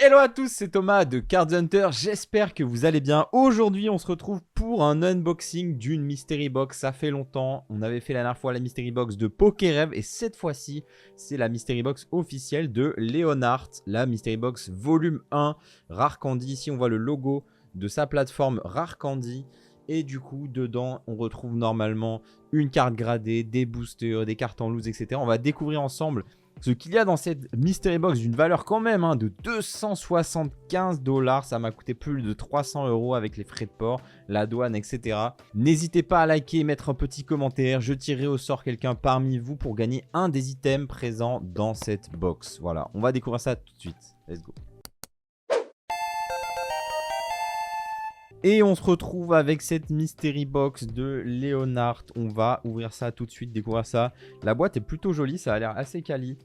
Hello à tous, c'est Thomas de Card Hunter, j'espère que vous allez bien. Aujourd'hui on se retrouve pour un unboxing d'une Mystery Box. Ça fait longtemps, on avait fait la dernière fois la Mystery Box de Pokérev et cette fois-ci c'est la Mystery Box officielle de Leonhart, la Mystery Box volume 1 Rare Candy. Ici on voit le logo de sa plateforme Rare Candy et du coup dedans on retrouve normalement une carte gradée, des boosters, des cartes en loose, etc. On va découvrir ensemble ce qu'il y a dans cette Mystery Box d'une valeur quand même de 275 $. Ça m'a coûté plus de 300 € avec les frais de port, la douane, etc. N'hésitez pas à liker, mettre un petit commentaire. Je tirerai au sort quelqu'un parmi vous pour gagner un des items présents dans cette box. Voilà, on va découvrir ça tout de suite. Let's go. Et on se retrouve avec cette Mystery Box de Leonhart. On va ouvrir ça tout de suite, découvrir ça. La boîte est plutôt jolie, ça a l'air assez quali.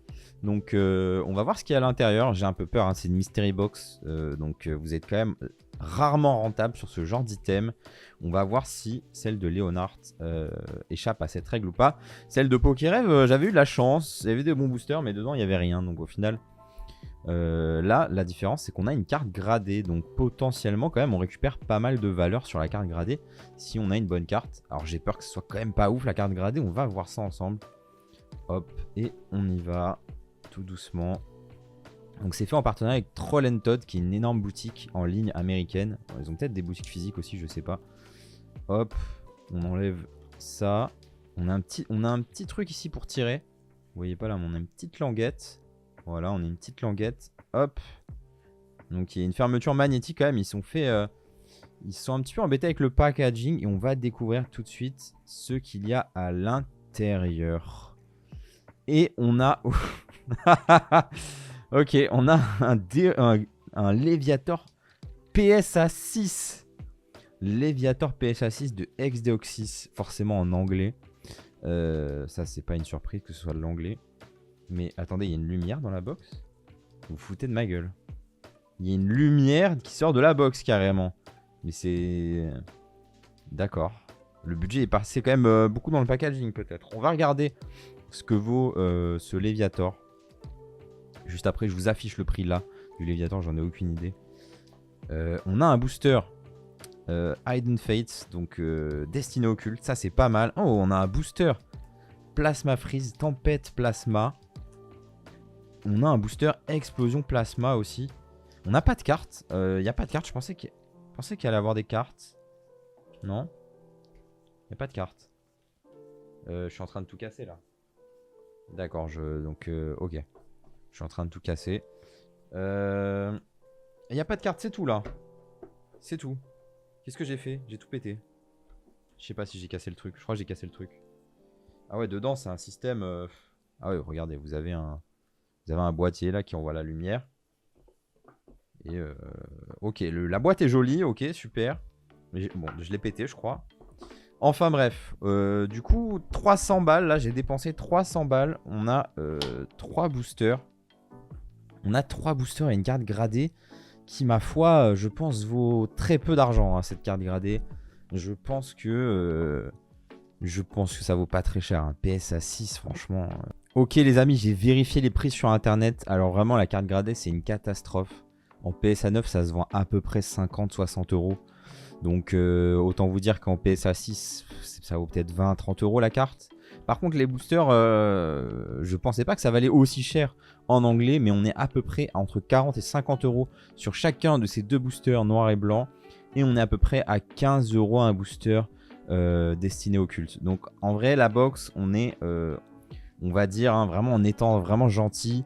Donc on va voir ce qu'il y a à l'intérieur. J'ai un peu peur, c'est une Mystery Box. Donc vous êtes quand même rarement rentable sur ce genre d'item. On va voir si celle de Leonhart échappe à cette règle ou pas. Celle de Pokérev, j'avais eu de la chance. Il y avait des bons boosters, mais dedans il n'y avait rien. Donc au final... là, la différence, c'est qu'on a une carte gradée. Donc, potentiellement, quand même, on récupère pas mal de valeur sur la carte gradée si on a une bonne carte. Alors, j'ai peur que ce soit quand même pas ouf la carte gradée. On va voir ça ensemble. Hop, et on y va tout doucement. Donc, c'est fait en partenariat avec Troll Todd, qui est une énorme boutique en ligne américaine. Alors, ils ont peut-être des boutiques physiques aussi, je sais pas. Hop, on enlève ça. On a un petit truc ici pour tirer. Vous voyez pas là, mais on a une petite languette. Voilà, on a une petite languette. Hop. Donc il y a une fermeture magnétique quand même. Ils sont un petit peu embêtés avec le packaging. Et on va découvrir tout de suite ce qu'il y a à l'intérieur. Et on a... ok, on a un Léviator PSA 6. Léviator PSA 6 de Ex-Deoxys. Forcément en anglais. Ça, c'est pas une surprise que ce soit de l'anglais. Mais attendez, il y a une lumière dans la box? Vous vous foutez de ma gueule. Il y a une lumière qui sort de la box carrément. Mais c'est... D'accord. Le budget est passé quand même beaucoup dans le packaging peut-être. On va regarder ce que vaut ce Léviator. Juste après, je vous affiche le prix là du Léviator, j'en ai aucune idée. On a un booster Hidden Fates, donc Destiné Occulte. Ça c'est pas mal. Oh, on a un booster Plasma Freeze, Tempête Plasma. On a un booster Explosion Plasma aussi. On n'a pas de carte. Il n'y a pas de carte. Je pensais qu'il allait avoir des cartes. Non. Il n'y a pas de carte. Je suis en train de tout casser là. D'accord. Donc, ok. Je suis en train de tout casser. Il n'y a pas de carte. C'est tout là. C'est tout. Qu'est-ce que j'ai fait? J'ai tout pété. Je sais pas si j'ai cassé le truc. Je crois que j'ai cassé le truc. Ah ouais, dedans, c'est un système... Ah ouais, regardez, vous avez un boîtier là qui envoie la lumière. Et ok, la boîte est jolie, ok, super. Mais bon, je l'ai pété, je crois. Enfin bref, du coup, 300 balles. Là, j'ai dépensé 300 balles. On a 3 boosters. On a 3 boosters et une carte gradée qui, ma foi, je pense, vaut très peu d'argent, cette carte gradée. Je pense que ça vaut pas très cher. Un PSA 6, franchement. Ok les amis, j'ai vérifié les prix sur internet. Alors vraiment la carte gradée c'est une catastrophe. En PSA 9 ça se vend à peu près 50-60 €. Donc autant vous dire qu'en PSA 6 ça vaut peut-être 20-30 € la carte. Par contre les boosters, je pensais pas que ça valait aussi cher en anglais. Mais on est à peu près entre 40 et 50 € sur chacun de ces deux boosters noir et blanc. Et on est à peu près à 15 € un booster Destiné Occulte. Donc en vrai la box on est... on va dire, vraiment en étant vraiment gentil,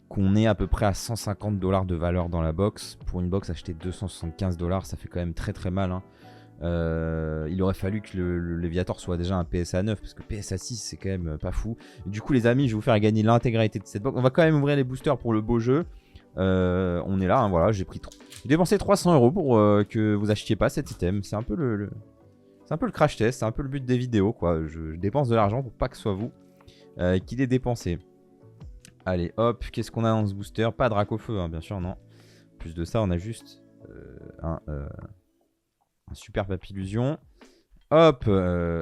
qu'on est à peu près à 150 $ de valeur dans la box. Pour une box achetée 275 $, ça fait quand même très très mal. Il aurait fallu que le Léviator soit déjà un PSA 9, parce que PSA 6 c'est quand même pas fou. Et du coup les amis, je vais vous faire gagner l'intégralité de cette box. On va quand même ouvrir les boosters pour le beau jeu. On est là, voilà, j'ai dépensé 300 € pour que vous achetiez pas cet item. C'est un peu c'est un peu le crash test, c'est un peu le but des vidéos quoi. Je dépense de l'argent pour pas que ce soit vous qu'il est dépensé. Allez hop, qu'est-ce qu'on a dans ce booster? Pas de Dracofeu bien sûr, non. Plus de ça on a juste un super papillusion. Hop,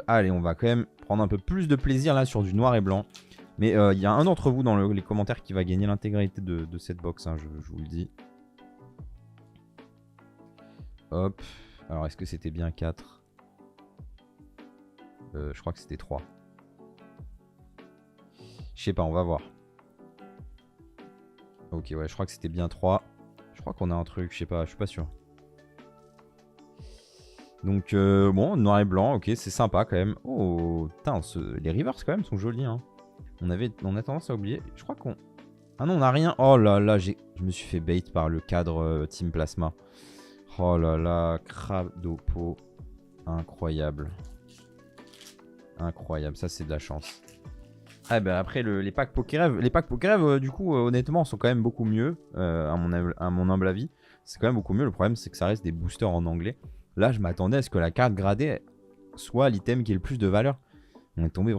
allez on va quand même prendre un peu plus de plaisir là sur du noir et blanc. Mais il y a un d'entre vous dans les commentaires qui va gagner l'intégralité de cette box, je vous le dis. Hop. Alors, est-ce que c'était bien 4? Je crois que c'était 3. Je sais pas, on va voir. Ok, ouais, je crois que c'était bien 3. Je crois qu'on a un truc, je sais pas, je suis pas sûr. Donc, bon, noir et blanc, ok, c'est sympa quand même. Oh, putain, les rivers quand même sont jolis. Hein. On a tendance à oublier. Je crois qu'on... Ah non, on a rien. Oh là là, je me suis fait bait par le cadre Team Plasma. Oh là là, Cradopo. Incroyable. Incroyable, ça c'est de la chance. Ah bah après les packs Pokérev, du coup honnêtement sont quand même beaucoup mieux à mon humble avis. C'est quand même beaucoup mieux, le problème c'est que ça reste des boosters en anglais. Là je m'attendais à ce que la carte gradée soit l'item qui ait le plus de valeur. On est tombé...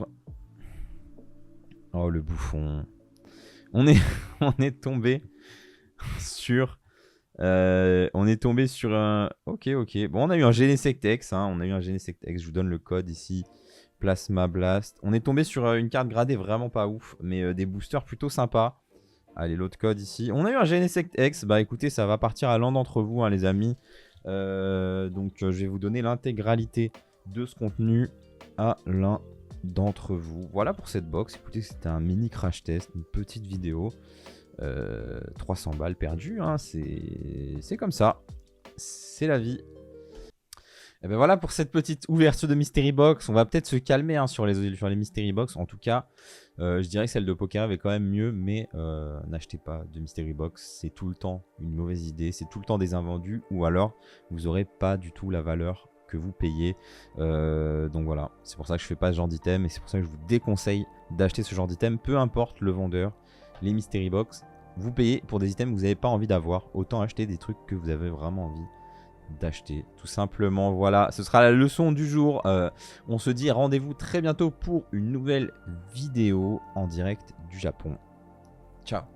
Oh le bouffon. On est tombé sur... on est tombé sur un... Ok. Bon on a eu un Genesectex, hein. On a eu un Genesectex, je vous donne le code ici. Plasma Blast. On est tombé sur une carte gradée vraiment pas ouf, mais des boosters plutôt sympas. Allez, l'autre code ici. On a eu un Genesectex. Bah écoutez, ça va partir à l'un d'entre vous, hein, les amis. Donc je vais vous donner l'intégralité de ce contenu à l'un d'entre vous. Voilà pour cette box. Écoutez, c'était un mini crash test, une petite vidéo. 300 balles perdues, hein, c'est comme ça. C'est la vie. Et ben voilà pour cette petite ouverture de Mystery Box. On va peut-être se calmer hein, sur les Mystery Box. En tout cas, je dirais que celle de Pokérev est quand même mieux. Mais n'achetez pas de Mystery Box. C'est tout le temps une mauvaise idée. C'est tout le temps des invendus. Ou alors, vous n'aurez pas du tout la valeur que vous payez. Donc voilà. C'est pour ça que je ne fais pas ce genre d'item. Et c'est pour ça que je vous déconseille d'acheter ce genre d'item. Peu importe le vendeur. Les Mystery Box, vous payez pour des items que vous n'avez pas envie d'avoir. Autant acheter des trucs que vous avez vraiment envie d'acheter, tout simplement. Voilà, ce sera la leçon du jour. On se dit rendez-vous très bientôt pour une nouvelle vidéo en direct du Japon. Ciao.